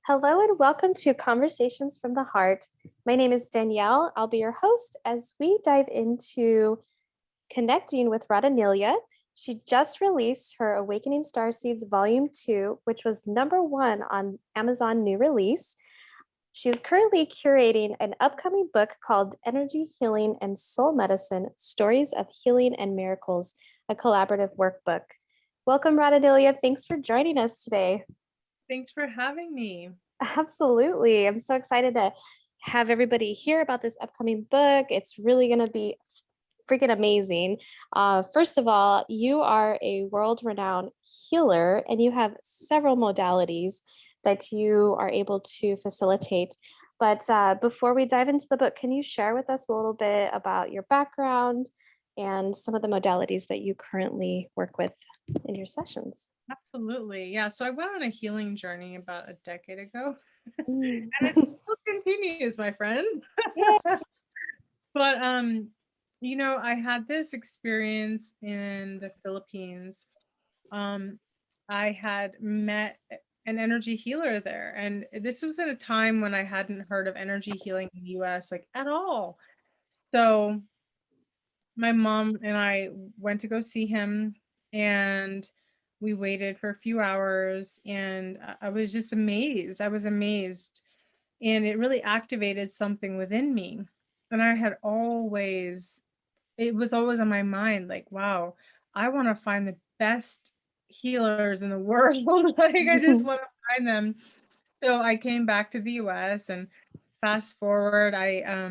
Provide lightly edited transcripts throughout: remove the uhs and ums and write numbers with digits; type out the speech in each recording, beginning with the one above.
Hello and welcome to Conversations from the Heart. My name is Danielle. I'll be your host as we dive into connecting with Radhaa. She just released her Awakening Starseeds Volume 2, which was #1 on Amazon New Release. She's currently curating an upcoming book called Energy Healing and Soul Medicine, Stories of Healing and Miracles, a collaborative workbook. Welcome, Radhaa. Thanks for joining us today. Thanks for having me. Absolutely. I'm so excited to have everybody hear about this upcoming book. It's really going to be freaking amazing. First of all, you are a world renowned healer and you have several modalities that you are able to facilitate. But before we dive into the book, can you share with us a little bit about your background and some of the modalities that you currently work with in your sessions? Absolutely. Yeah. So I went on a healing journey about a decade ago, Mm. and it still continues, my friend. Yeah. But I had this experience in the Philippines. Um, I had met an energy healer there, and this was at a time when I hadn't heard of energy healing in the US like at all. So my mom and I went to go see him, and we waited for a few hours, and I was just amazed. I was amazed, and it really activated something within me. And it was always on my mind, like, wow, I want to find the best healers in the world. Like, I just want to find them. So I came back to the US, and fast forward, I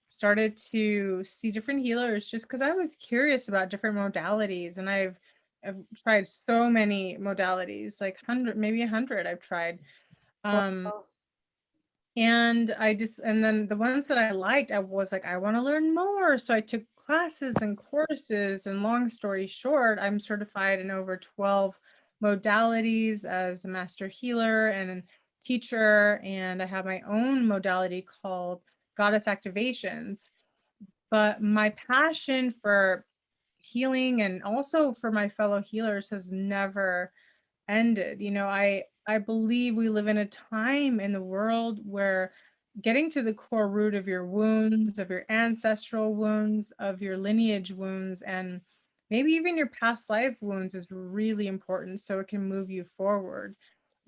started to see different healers just because I was curious about different modalities. And I've tried so many modalities, like 100, maybe 100 I've tried. Um, Wow. and then the ones that I liked, I was like, I want to learn more. So I took classes and courses, and long story short, I'm certified in over 12 modalities as a master healer and a teacher. And I have my own modality called Goddess Activations. But my passion for healing and also for my fellow healers has never ended. I believe we live in a time in the world where getting to the core root of your wounds, of your ancestral wounds, of your lineage wounds, and maybe even your past life wounds is really important so it can move you forward.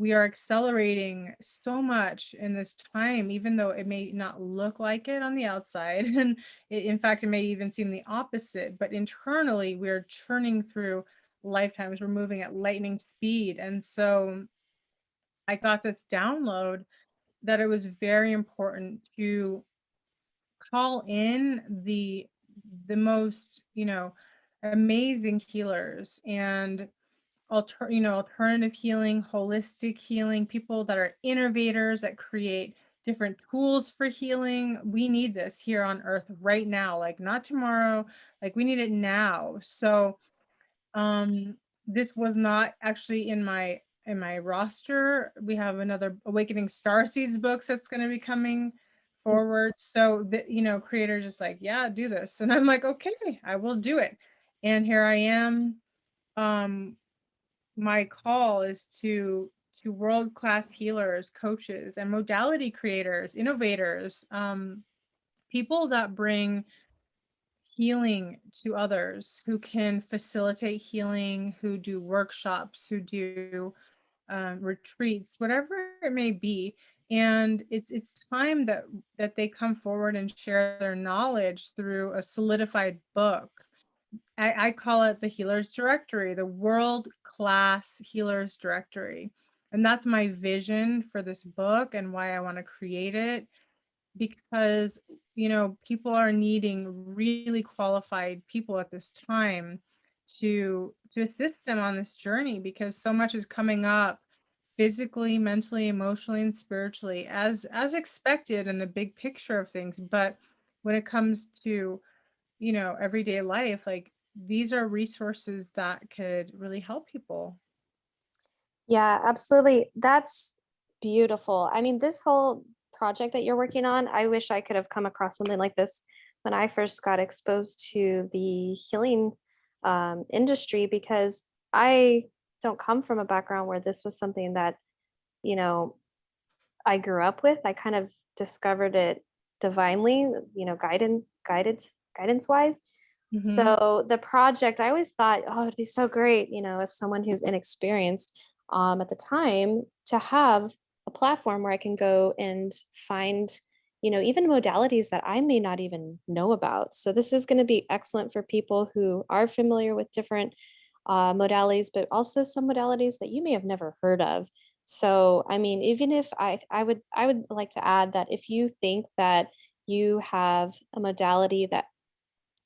We are accelerating so much in this time, even though it may not look like it on the outside. And in fact, it may even seem the opposite, but internally we're churning through lifetimes. We're moving at lightning speed. And so I got this download that it was very important to call in the most, amazing healers and alternative healing, holistic healing, people that are innovators that create different tools for healing. We need this here on earth right now, like not tomorrow, like we need it now. So this was not actually in my roster. We have another Awakening Starseeds books that's going to be coming forward. So the creator just like, yeah, do this. And I'm like, okay, I will do it. And here I am. My call is to world-class healers, coaches, and modality creators, innovators, people that bring healing to others, who can facilitate healing, who do workshops, who do retreats, whatever it may be. And it's time that they come forward and share their knowledge through a solidified book. I call it the Healer's Directory, the world-class Healer's Directory. And that's my vision for this book and why I want to create it, because people are needing really qualified people at this time to assist them on this journey, because so much is coming up physically, mentally, emotionally, and spiritually, as expected in the big picture of things. But when it comes to everyday life, like, these are resources that could really help people. Yeah, absolutely. That's beautiful. I mean, this whole project that you're working on, I wish I could have come across something like this when I first got exposed to the healing industry, because I don't come from a background where this was something that, you know, I grew up with. I kind of discovered it divinely, guidance wise. Mm-hmm. So the project, I always thought, oh, it'd be so great, as someone who's inexperienced at the time, to have a platform where I can go and find, even modalities that I may not even know about. So this is going to be excellent for people who are familiar with different modalities, but also some modalities that you may have never heard of. So, I mean, even if I would like to add that if you think that you have a modality that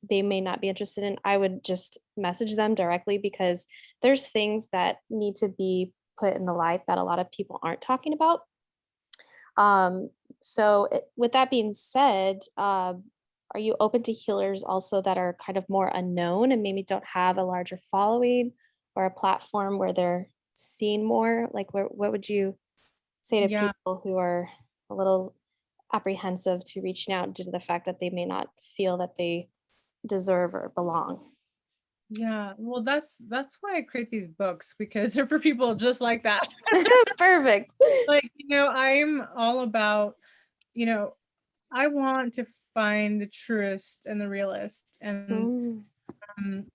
they may not be interested in, I would just message them directly because there's things that need to be put in the light that a lot of people aren't talking about. Um, with that being said, are you open to healers also that are kind of more unknown and maybe don't have a larger following or a platform where they're seen more? Like, what would you say to Yeah. people who are a little apprehensive to reaching out due to the fact that they may not feel that they deserve or belong? Yeah. Well, that's why I create these books, because they're for people just like that. Perfect. Like, I'm all about, you know, I want to find the truest and the realist. And Mm, um,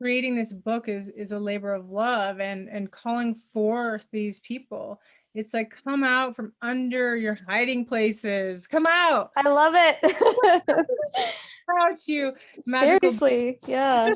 creating this book is a labor of love, and calling forth these people. It's like, come out from under your hiding places. Come out. I love it. Out, you magical. Seriously, yeah.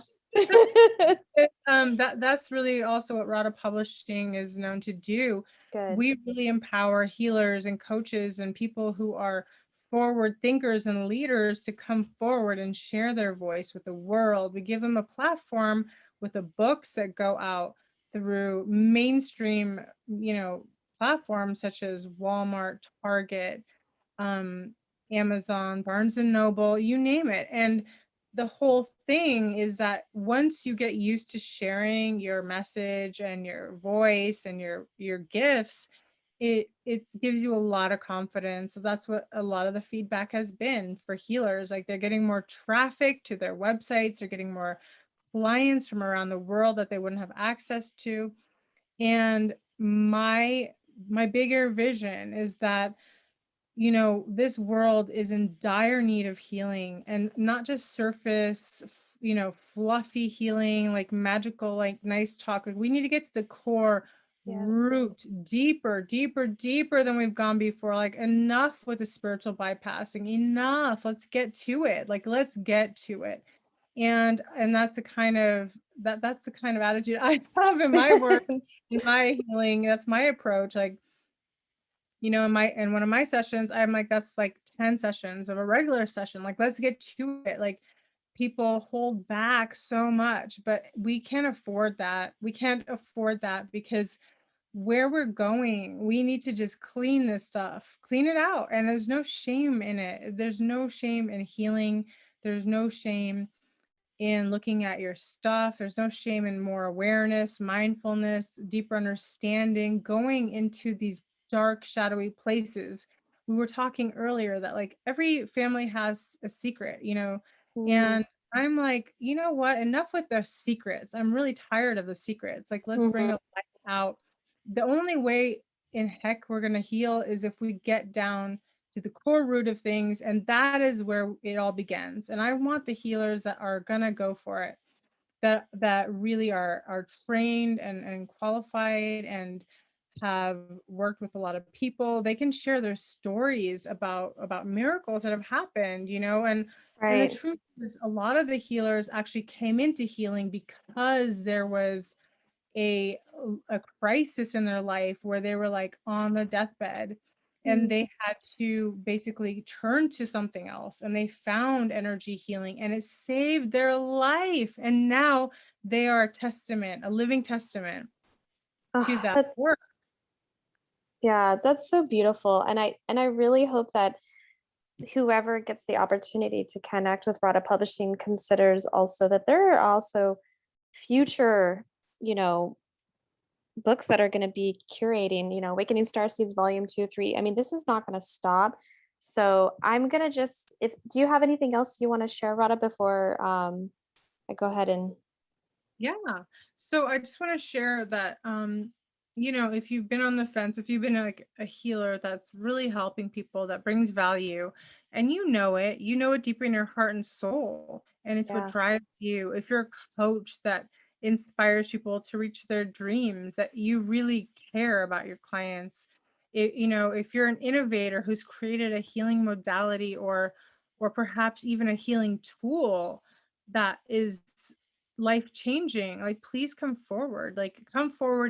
That's really also what Radhaa Publishing is known to do. Good. We really empower healers and coaches and people who are forward thinkers and leaders to come forward and share their voice with the world. We give them a platform with the books that go out through mainstream, platforms such as Walmart, Target, um, Amazon, Barnes and Noble, you name it. And the whole thing is that once you get used to sharing your message and your voice and your gifts, it gives you a lot of confidence. So that's what a lot of the feedback has been for healers. Like, they're getting more traffic to their websites, they're getting more clients from around the world that they wouldn't have access to. And my bigger vision is that this world is in dire need of healing, and not just surface, fluffy healing, like magical, like nice talk. Like, we need to get to the core Yes. root, deeper, deeper, deeper than we've gone before. Like, enough with the spiritual bypassing, enough. Let's get to it. Like, let's get to it. And that's the kind of that's the kind of attitude I have in my work, in my healing. That's my approach. Like, in one of my sessions, I'm like, that's like 10 sessions of a regular session. Like, let's get to it. Like, people hold back so much, but we can't afford that. We can't afford that, because where we're going, we need to just clean this stuff, clean it out. And there's no shame in it. There's no shame in healing. There's no shame in looking at your stuff. There's no shame in more awareness, mindfulness, deeper understanding, going into these dark, shadowy places. We were talking earlier that, like, every family has a secret, Mm, and I'm like, you know what? Enough with the secrets. I'm really tired of the secrets. Like, let's bring mhm. a light out. The only way in heck we're going to heal is if we get down to the core root of things, and that is where it all begins. And I want the healers that are gonna go for it, that really are trained and qualified, and have worked with a lot of people. They can share their stories about miracles that have happened, and the Right. truth is, a lot of the healers actually came into healing because there was a a crisis in their life where they were like on their deathbed, and Mm. they had to basically turn to something else, and they found energy healing, and it saved their life, and now they are a living testament to Oh, that that's work. yeah, that's so beautiful. And I really hope that whoever gets the opportunity to connect with Radha Publishing considers also that there are also future, you know, books that are going to be curating, Awakening Starseeds Volume 2, 3. I mean, this is not going to stop. So I'm going to just, if, do you have anything else you want to share, Radha, before I go ahead and, Yeah. So I just want to share that if you've been on the fence, if you've been like a healer that's really helping people, that brings value, and you know it deeper in your heart and soul, and it's what Yeah. drives you. If you're a coach that inspires people to reach their dreams, that you really care about your clients. If you're an innovator who's created a healing modality, or perhaps even a healing tool that is life changing, like, please come forward,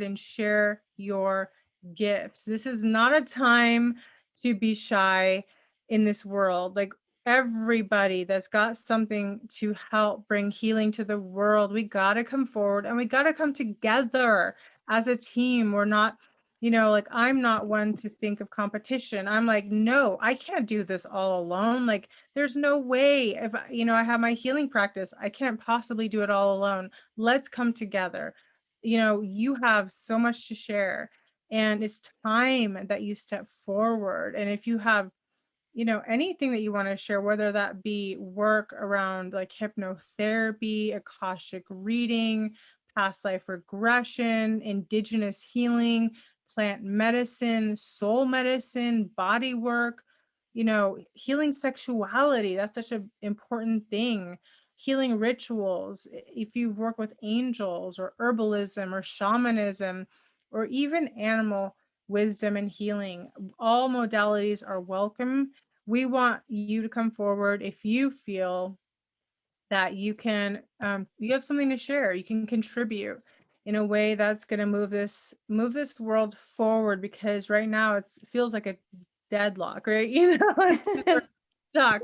and share your gifts. This is not a time to be shy in this world. Like, everybody that's got something to help bring healing to the world, we got to come forward, and we got to come together as a team. We're not, like, I'm not one to think of competition. I'm like, no, I can't do this all alone. Like, there's no way. If I have my healing practice, I can't possibly do it all alone. Let's come together. You have so much to share, and it's time that you step forward. And if you have anything that you want to share, whether that be work around like hypnotherapy, Akashic reading, past life regression, indigenous healing, plant medicine, soul medicine, body work, healing sexuality, that's such an important thing. Healing rituals, if you've worked with angels or herbalism or shamanism, or even animal wisdom and healing, all modalities are welcome. We want you to come forward if you feel that you have something to share, you can contribute in a way that's going to move this world forward, because right now it feels like a deadlock, right? It's super stuck,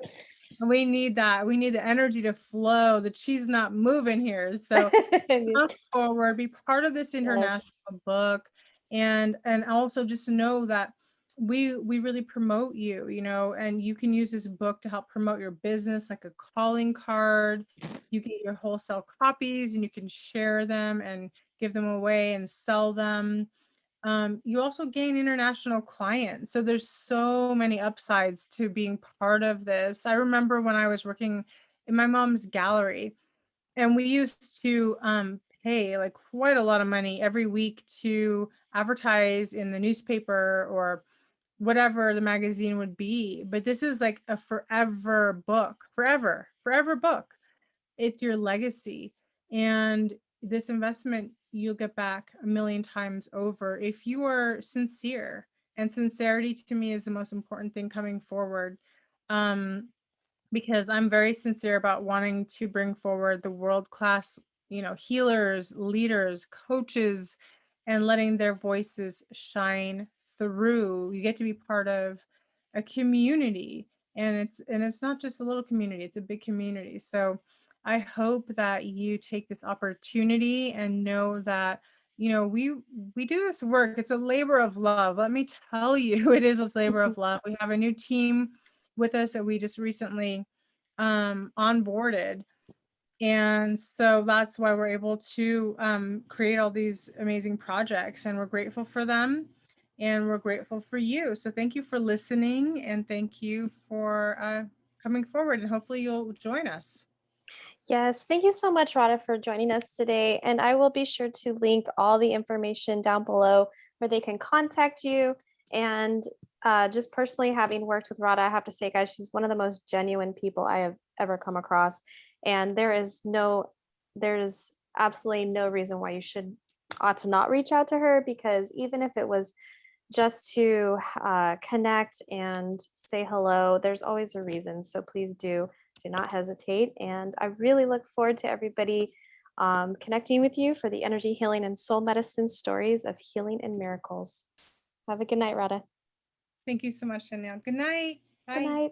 and we need the energy to flow. The cheese not moving here. So come forward, be part of this Yes. international book, and also just know that we really promote you, and you can use this book to help promote your business like a calling card. You get your wholesale copies, and you can share them and give them away and sell them. You also gain international clients. So there's so many upsides to being part of this. I remember when I was working in my mom's gallery, and we used to pay like quite a lot of money every week to advertise in the newspaper or whatever the magazine would be. But this is like a forever book, forever book. It's your legacy. And this investment you'll get back a million times over if you are sincere. And sincerity to me is the most important thing coming forward. Because I'm very sincere about wanting to bring forward the world-class, healers, leaders, coaches, and letting their voices shine through. You get to be part of a community, and it's not just a little community, it's a big community. So I hope that you take this opportunity and know that, we do this work. It's a labor of love. Let me tell you, it is a labor of love. We have a new team with us that we just recently onboarded. And so that's why we're able to create all these amazing projects, and we're grateful for them, and we're grateful for you. So thank you for listening, and thank you for coming forward, and hopefully you'll join us. Yes, thank you so much, Radha, for joining us today. And I will be sure to link all the information down below where they can contact you. And just personally, having worked with Radha, I have to say, guys, she's one of the most genuine people I have ever come across. And there's absolutely no reason why you ought to not reach out to her, because even if it was just to connect and say hello, there's always a reason. So please do not hesitate. And I really look forward to everybody connecting with you for the energy healing and soul medicine stories of healing and miracles. Have a good night, Radha. Thank you so much, Danielle. Good night. Good Bye. night.